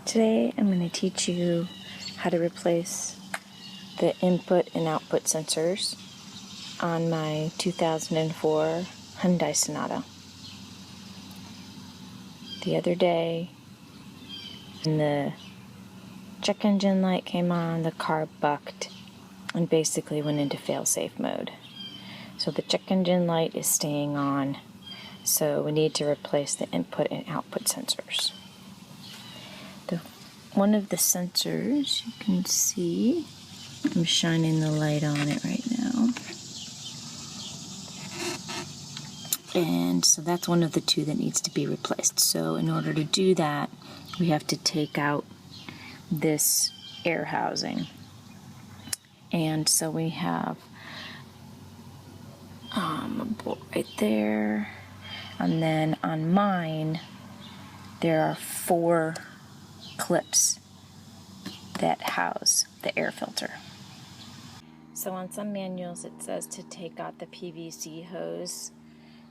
Today I'm going to teach you how to replace the input and output sensors on my 2004 Hyundai Sonata. The other day, when the check engine light came on, the car bucked and basically went into fail-safe mode. So the check engine light is staying on, so we need to replace the input and output sensors. One of the sensors, you can see, I'm shining the light on it right now. And so that's one of the two that needs to be replaced. So in order to do that, we have to take out this air housing. And so we have a bolt right there. And then on mine, there are 4 clips that house the air filter. So on some manuals it says to take out the PVC hose,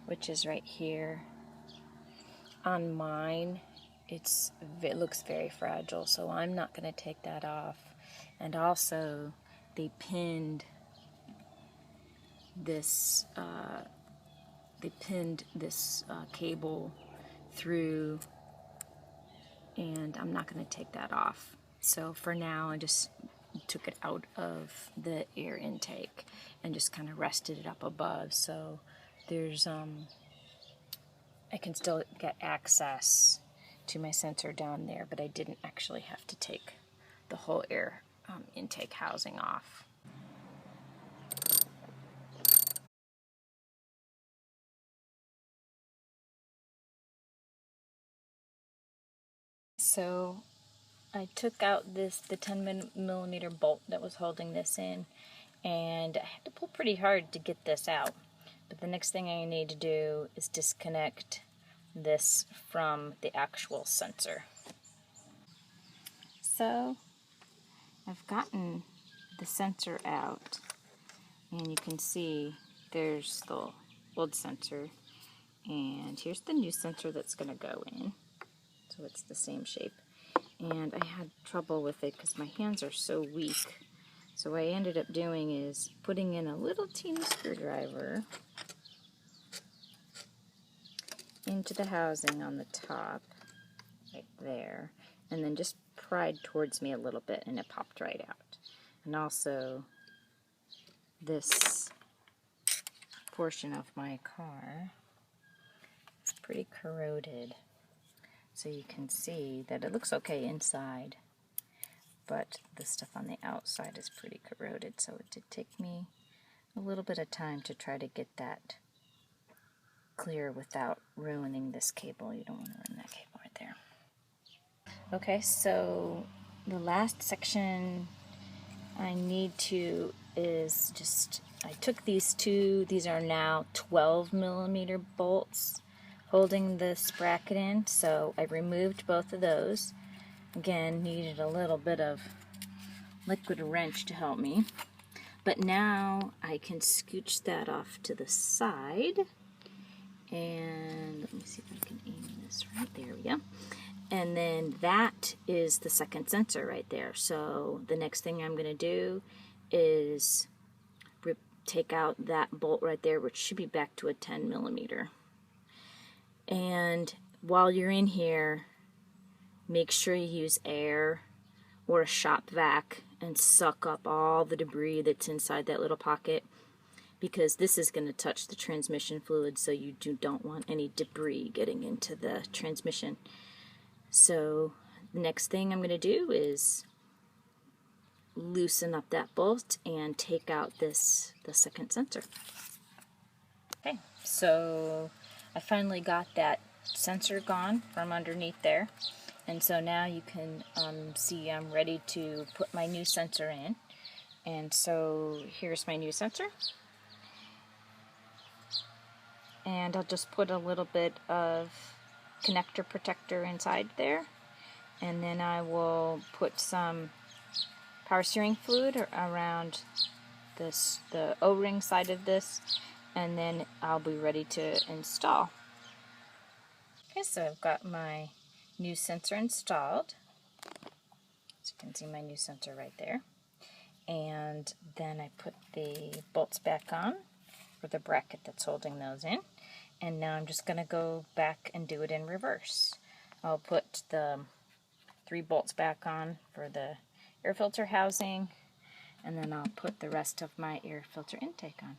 which is right here. On mine, it looks very fragile, so I'm not going to take that off. And also, they pinned this cable through, and I'm not going to take that off. So for now, I just took it out of the air intake and just kind of rested it up above. So there's I can still get access to my sensor down there, but I didn't actually have to take the whole air intake housing off. So I took out the 10mm bolt that was holding this in, and I had to pull pretty hard to get this out. But the next thing I need to do is disconnect this from the actual sensor. So I've gotten the sensor out, and you can see there's the old sensor, and here's the new sensor that's going to go in. So it's the same shape. And I had trouble with it because my hands are so weak. So what I ended up doing is putting in a little teeny screwdriver into the housing on the top, right there, and then just pried towards me a little bit, and it popped right out. And also, this portion of my car is pretty corroded. So you can see that it looks okay inside, but the stuff on the outside is pretty corroded. So it did take me a little bit of time to try to get that clear without ruining this cable. You don't want to ruin that cable right there. Okay, so the last section I need to is just, I took these are now 12mm bolts holding this bracket in, so I removed both of those. Again, needed a little bit of liquid wrench to help me. But now I can scooch that off to the side. And let me see if I can aim this right there. We go. And then that is the second sensor right there. So the next thing I'm going to do is take out that bolt right there, which should be back to a 10mm. And while you're in here, make sure you use air or a shop vac and suck up all the debris that's inside that little pocket, because this is going to touch the transmission fluid, so you don't want any debris getting into the transmission. So the next thing I'm going to do is loosen up that bolt and take out the second sensor. Okay, so I finally got that sensor gone from underneath there, and so now you can see I'm ready to put my new sensor in. And so here's my new sensor, and I'll just put a little bit of connector protector inside there, and then I will put some power steering fluid around the O-ring side of this, and then I'll be ready to install. Okay, so I've got my new sensor installed, So you can see my new sensor right there. And then I put the bolts back on for the bracket that's holding those in. And now I'm just going to go back and do it in reverse. I'll put the 3 bolts back on for the air filter housing, and then I'll put the rest of my air filter intake on.